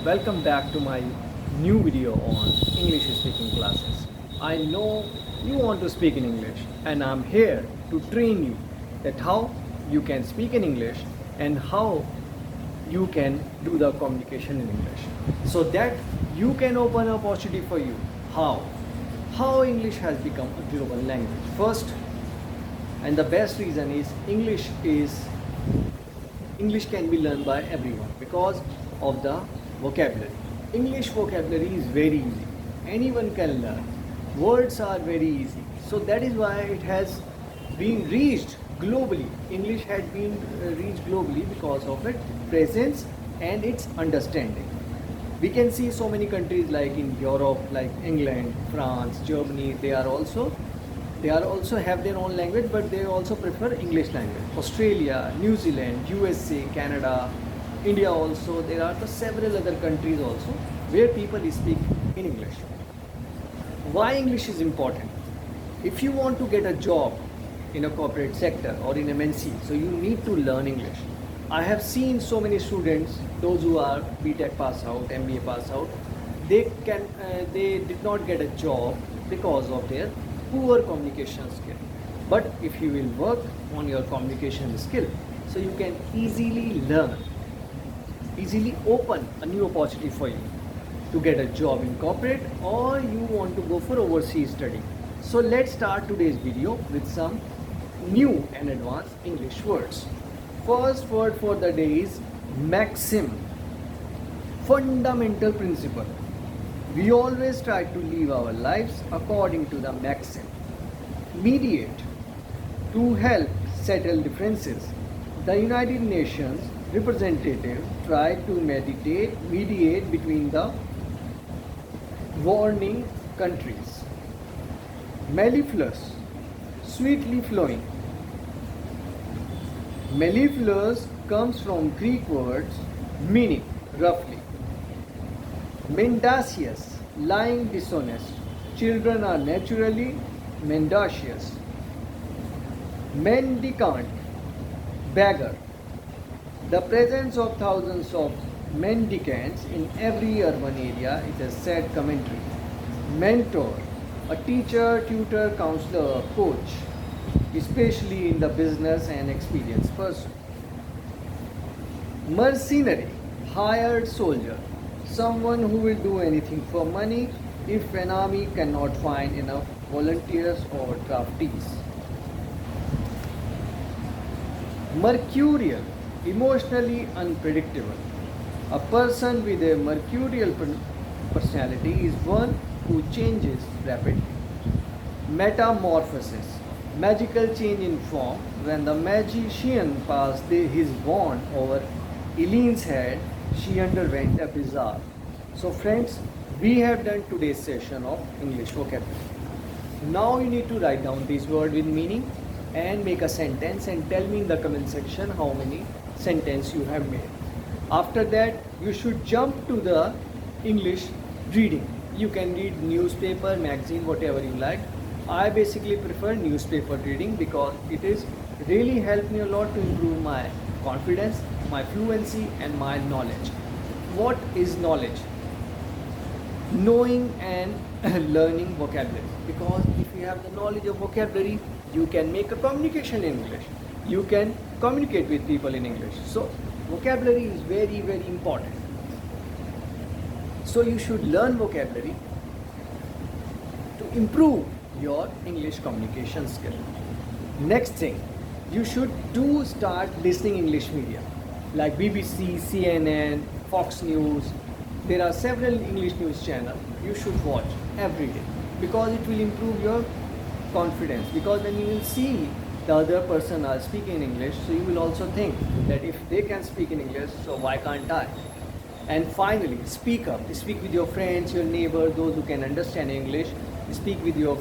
welcome back to my new video on English speaking classes. I know you want to speak in English and I'm here to train you that how you can speak in English and how you can do the communication in English so that you can open an opportunity for you. How English has become a global language. First, and the best reason is English can be learned by everyone because of the vocabulary. English vocabulary is very easy. Anyone can learn. Words are very easy. So that is why it has been reached globally. English had been reached globally because of its presence and its understanding. We can see so many countries like in Europe, like England, France, Germany, they are also have their own language, but they also prefer English language. Australia, New Zealand, USA, Canada, India also. There are several other countries also where people speak in English. Why English is important? If you want to get a job in a corporate sector or in MNC, so you need to learn English. I have seen so many students, those who are BTech pass out, MBA pass out, they did not get a job because of their poor communication skill. But if you will work on your communication skill, so you can easily learn, easily open a new opportunity for you to get a job in corporate, or you want to go for overseas study. So let's start today's video with some new and advanced English words. First word for the day is maxim. Fundamental principle. We always try to live our lives according to the maxim. Mediate. To help settle differences. The United Nations representative tried to mediate between the warring countries. Mellifluous. Sweetly flowing. Mellifluous comes from Greek words meaning roughly. Mendacious, lying, dishonest. Children are naturally mendacious. Mendicant, beggar. The presence of thousands of mendicants in every urban area is a sad commentary. Mentor, a teacher, tutor, counselor, coach, especially in the business and experienced person. Mercenary, hired soldier, someone who will do anything for money if an army cannot find enough volunteers or draftees. Mercurial, emotionally unpredictable. A person with a mercurial personality is one who changes rapidly. Metamorphosis, magical change in form. When the magician passed his wand over Eileen's head, she underwent a bizarre. So friends, we have done today's session of English vocabulary. Now you need to write down these words with meaning and make a sentence and tell me in the comment section how many sentences you have made. After that, you should jump to the English reading. You can read newspaper, magazine, whatever you like. I basically prefer newspaper reading because it is really helped me a lot to improve my confidence, my fluency and my knowledge. What is knowledge? Knowing and learning vocabulary. Because if you have the knowledge of vocabulary, you can make a communication in English. You can communicate with people in English. So vocabulary is very, very important. So you should learn vocabulary to improve your English communication skill. Next thing, you should start listening English media like BBC, CNN, Fox News. There are several English news channels you should watch every day because it will improve your confidence. Because when you will see the other person are speaking English, so you will also think that if they can speak in English, so why can't I? And finally, speak up. Speak with your friends, your neighbors, those who can understand English. Speak with your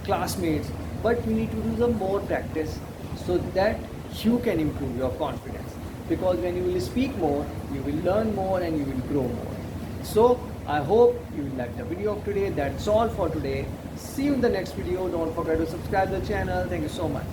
classmates. But you need to do some more practice so that you can improve your confidence. Because when you will speak more, you will learn more and you will grow more. So I hope you will like the video of today. That's all for today. See you in the next video. Don't forget to subscribe to the channel. Thank you so much.